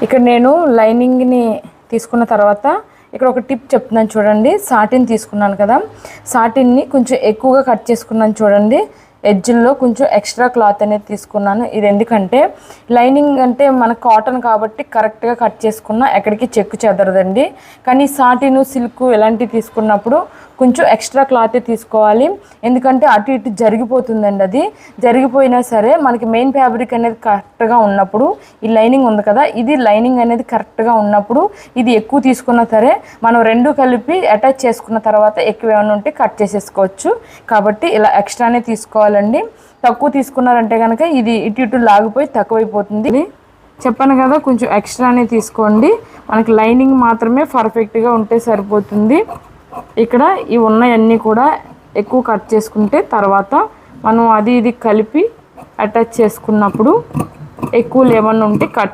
ఇక్కడ నేను లైనింగ్ని తీసుకున్న తర్వాత ఇక్కడ ఒక టిప్ చెప్తున్నాను చూడండి. సాటిన్ తీసుకున్నాను కదా, సాటిన్ని కొంచెం ఎక్కువగా కట్ చేసుకున్నాను చూడండి. ఎడ్జ్ల్లో కొంచెం ఎక్స్ట్రా క్లాత్ అనేది తీసుకున్నాను. ఇది ఎందుకంటే లైనింగ్ అంటే మన కాటన్ కాబట్టి కరెక్ట్గా కట్ చేసుకున్నా ఎక్కడికి చెక్కు చెదరదండి. కానీ సాటిన్, సిల్క్ ఇలాంటివి తీసుకున్నప్పుడు కొంచెం ఎక్స్ట్రా క్లాతే తీసుకోవాలి. ఎందుకంటే అటు ఇటు జరిగిపోతుందండి. అది జరిగిపోయినా సరే మనకి మెయిన్ ఫ్యాబ్రిక్ అనేది కరెక్ట్గా ఉన్నప్పుడు, ఈ లైనింగ్ ఉంది కదా, ఇది లైనింగ్ అనేది కరెక్ట్గా ఉన్నప్పుడు ఇది ఎక్కువ తీసుకున్నా సరే మనం రెండు కలిపి అటాచ్ చేసుకున్న తర్వాత ఎక్కువ ఏమైనా ఉంటే కట్ చేసేసుకోవచ్చు. కాబట్టి ఇలా ఎక్స్ట్రానే తీసుకోవాలండి. తక్కువ తీసుకున్నారంటే కనుక ఇది ఇటు ఇటు లాగిపోయి తక్కువైపోతుంది. చెప్పాను కదా, కొంచెం ఎక్స్ట్రానే తీసుకోండి. మనకి లైనింగ్ మాత్రమే పర్ఫెక్ట్గా ఉంటే సరిపోతుంది. ఇక్కడ ఈ ఉన్నవన్నీ కూడా ఎక్కువ కట్ చేసుకుంటే తర్వాత మనం అది ఇది కలిపి అటాచ్ చేసుకున్నప్పుడు ఎక్కువ ఏమన్నా ఉంటే కట్